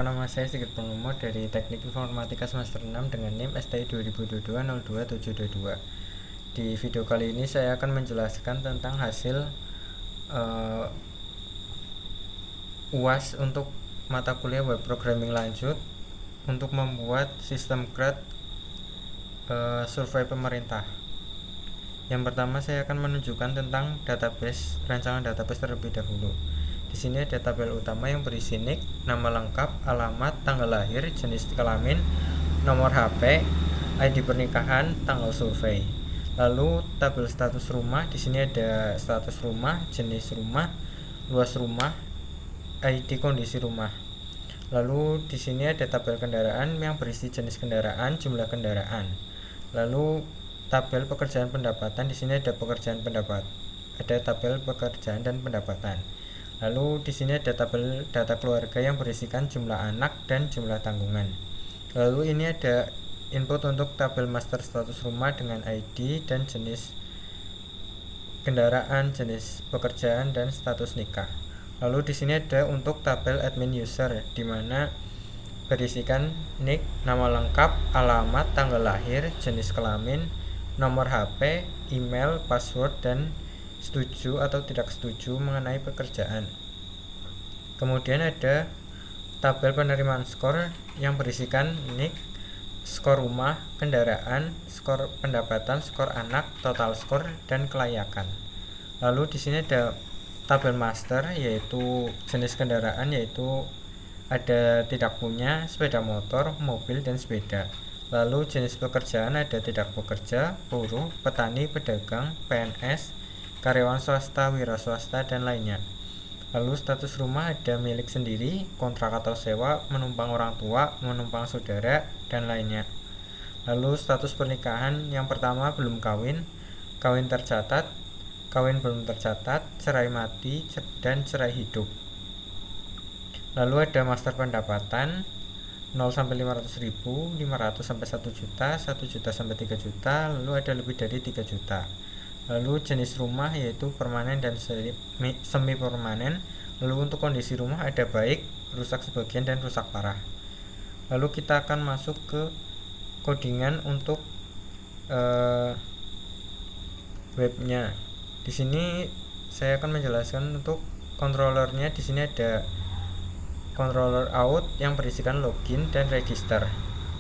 Nama saya Sigit Purnomo dari Teknik Informatika semester 6 dengan NIM STI 2022-02722. Di video kali ini saya akan menjelaskan tentang hasil UAS untuk mata kuliah web programming lanjut untuk membuat sistem CRUD survei pemerintah. Yang pertama saya akan menunjukkan tentang database, rancangan database terlebih dahulu. Di sini ada tabel utama yang berisi NIK, nama lengkap, alamat, tanggal lahir, jenis kelamin, nomor HP, ID pernikahan, tanggal survei. Lalu tabel status rumah, di sini ada status rumah, jenis rumah, luas rumah, ID kondisi rumah. Lalu di sini ada tabel kendaraan yang berisi jenis kendaraan, jumlah kendaraan. Lalu tabel pekerjaan pendapatan, di sini ada pekerjaan pendapat. Ada tabel pekerjaan dan pendapatan. Lalu di sini ada tabel data keluarga yang berisikan jumlah anak dan jumlah tanggungan. Lalu ini ada input untuk tabel master status rumah dengan ID dan jenis kendaraan, jenis pekerjaan dan status nikah. Lalu di sini ada untuk tabel admin user di mana berisikan NIK, nama lengkap, alamat, tanggal lahir, jenis kelamin, nomor HP, email, password dan setuju atau tidak setuju mengenai pekerjaan. Kemudian ada tabel penerimaan skor yang berisikan NIK, skor rumah, kendaraan, skor pendapatan, skor anak, total skor dan kelayakan. Lalu di sini ada tabel master yaitu jenis kendaraan, yaitu ada tidak punya, sepeda motor, mobil dan sepeda. Lalu jenis pekerjaan ada tidak bekerja, buruh, petani, pedagang, PNS, karyawan swasta, wira swasta, dan lainnya. Lalu status rumah ada milik sendiri, kontrak atau sewa, menumpang orang tua, menumpang saudara, dan lainnya. Lalu status pernikahan yang pertama belum kawin, kawin tercatat, kawin belum tercatat, cerai mati, dan cerai hidup. Lalu ada master pendapatan 0 sampai 500.000, 500 sampai 1 juta, 1 juta sampai 3 juta, lalu ada lebih dari 3 juta. Lalu jenis rumah yaitu permanen dan semi permanen. Lalu untuk kondisi rumah ada baik, rusak sebagian dan rusak parah. Lalu kita akan masuk ke codingan untuk webnya. Di sini saya akan menjelaskan untuk controllernya. Di sini ada controller out yang berisikan login dan register.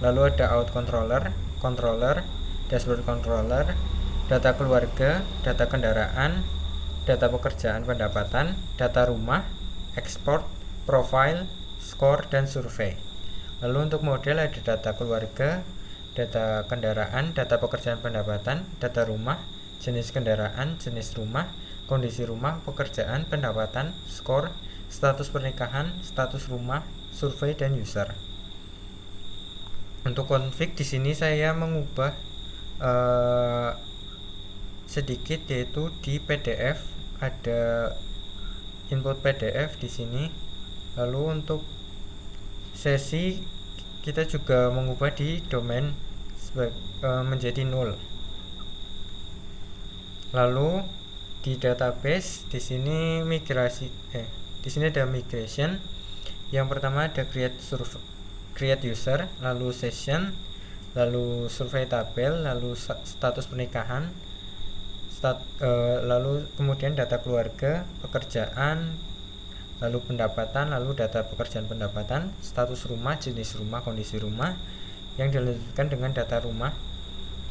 Lalu ada out controller, controller, dashboard controller, data keluarga, data kendaraan, data pekerjaan pendapatan, data rumah, ekspor, profile, skor, dan survei. Lalu untuk model ada data keluarga, data kendaraan, data pekerjaan pendapatan, data rumah, jenis kendaraan, jenis rumah, kondisi rumah, pekerjaan, pendapatan, skor, status pernikahan, status rumah, survei, dan user. Untuk config di sini saya mengubah sedikit, yaitu di PDF ada input PDF di sini. Lalu untuk sesi kita juga mengubah di domain menjadi 0. Lalu di database di sini di sini ada migration. Yang pertama ada create user, lalu session, lalu survei tabel, lalu status pernikahan, lalu kemudian data keluarga, pekerjaan, lalu pendapatan, lalu data pekerjaan pendapatan, status rumah, jenis rumah, kondisi rumah, yang dilanjutkan dengan data rumah,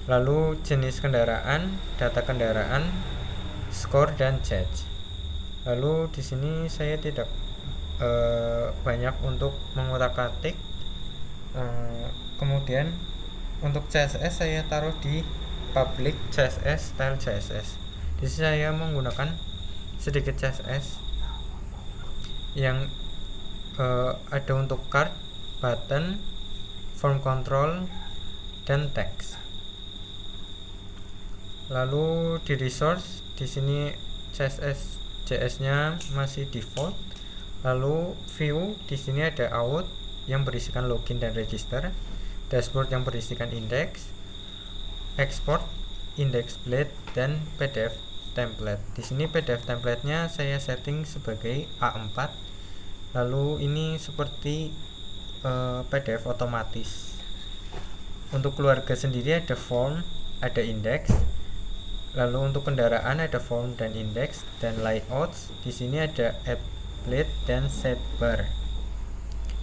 lalu jenis kendaraan, data kendaraan, skor, dan charge. Lalu di sini saya tidak banyak untuk mengutak-atik. Kemudian untuk CSS saya taruh di public CSS, style CSS. Di sini saya menggunakan sedikit CSS yang ada untuk card, button, form control, dan text. Lalu di resource di sini JS-nya masih default. Lalu view di sini ada out yang berisikan login dan register, dashboard yang berisikan index, export, index blade, dan PDF template. Di sini PDF template-nya saya setting sebagai A4. Lalu ini seperti PDF otomatis. Untuk keluarga sendiri ada form, ada index. Lalu untuk kendaraan ada form dan index, dan layouts di sini ada applet dan sidebar.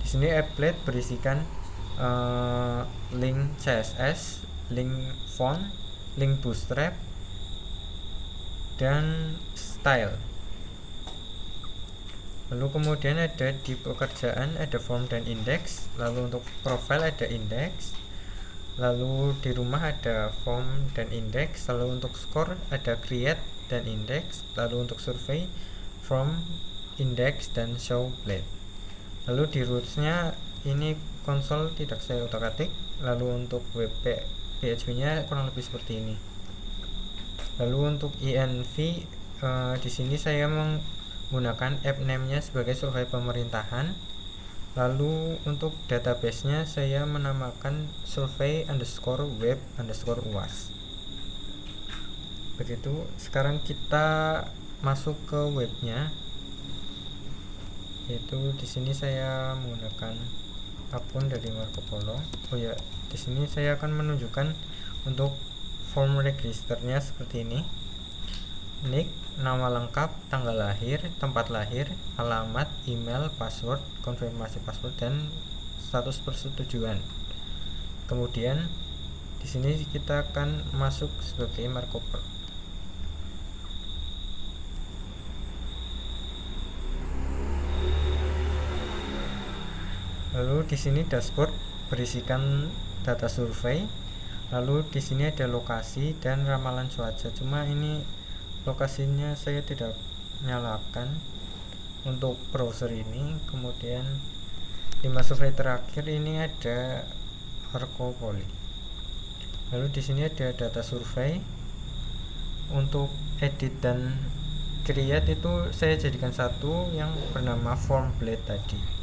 Di sini applet berisikan link CSS, link font, link bootstrap, dan style. Lalu kemudian ada di pekerjaan ada form dan index. Lalu untuk profile ada index. Lalu di rumah ada form dan index. Lalu untuk score ada create dan index. Lalu untuk survey from, index, dan show blade. Lalu di rootsnya ini konsol tidak saya utak-atik. Lalu untuk web PHP nya kurang lebih seperti ini. Lalu untuk env di sini saya menggunakan app name-nya sebagai survei pemerintahan. Lalu untuk database-nya saya menamakan survey_web_uas. Begitu. Sekarang kita masuk ke webnya. Yaitu di sini saya menggunakan akun dari Marco Polo. Oh ya, di sini saya akan menunjukkan untuk form registernya seperti ini. Nick, nama lengkap, tanggal lahir, tempat lahir, alamat, email, password, konfirmasi password, dan status persetujuan. Kemudian di sini kita akan masuk sebagai Marco Polo. Lalu di sini dashboard berisikan data survei. Lalu di sini ada lokasi dan ramalan cuaca. Cuma ini lokasinya saya tidak nyalakan untuk browser ini. Kemudian 5 survei terakhir ini ada Marco Polo. Lalu di sini ada data survei. Untuk edit dan create itu saya jadikan satu yang bernama form blade tadi.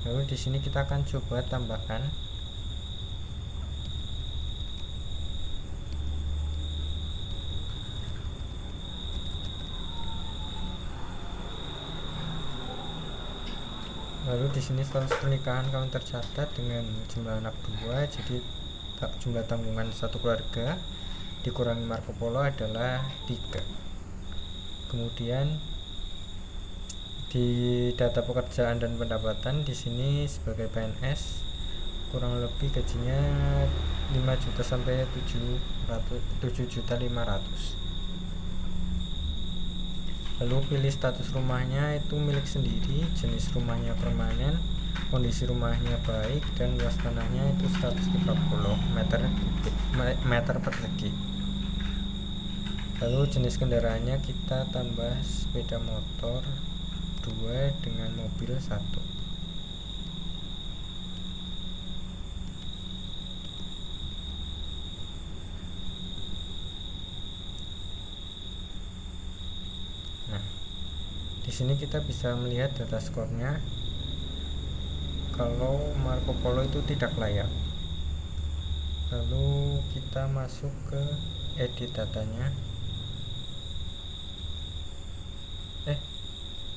Lalu di sini kita akan coba tambahkan. Lalu di sini status pernikahan kami tercatat dengan jumlah anak 2, jadi jumlah tanggungan satu keluarga dikurangi Marco Polo adalah 3. Kemudian di data pekerjaan dan pendapatan di sini sebagai PNS kurang lebih gajinya 5 juta sampai 7.500.000. Lalu pilih status rumahnya itu milik sendiri, jenis rumahnya permanen, kondisi rumahnya baik, dan luas tanahnya itu 130 meter persegi. Lalu jenis kendaraannya kita tambah sepeda motor 2 dengan mobil 1. Nah, di sini kita bisa melihat data skornya. Kalau Marco Polo itu tidak layak. Lalu kita masuk ke edit datanya.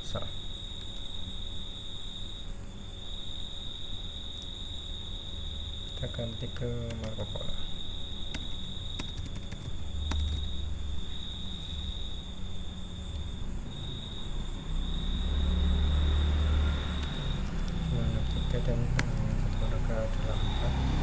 Salah. Kita ganti ke Marco Polo. Jumlah 3 dan satu keluarga adalah 4.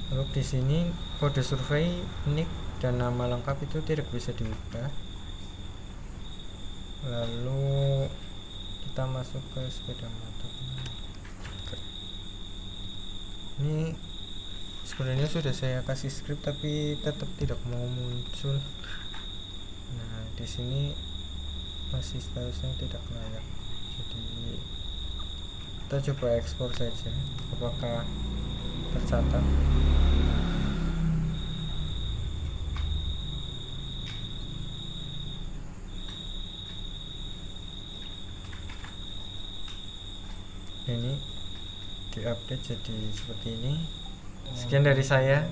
Lalu di sini kode survei, nick, dan nama lengkap itu tidak bisa diubah. Lalu kita masuk ke sepeda motor. Ini sebenarnya sudah saya kasih script tapi tetap tidak mau muncul. Nah, di sini masih statusnya tidak layak. Jadi kita coba ekspor saja apakah tercatat. Ini diupdate jadi seperti ini. Sekian dari saya.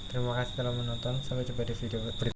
Terima kasih telah menonton. Sampai jumpa di video berikutnya.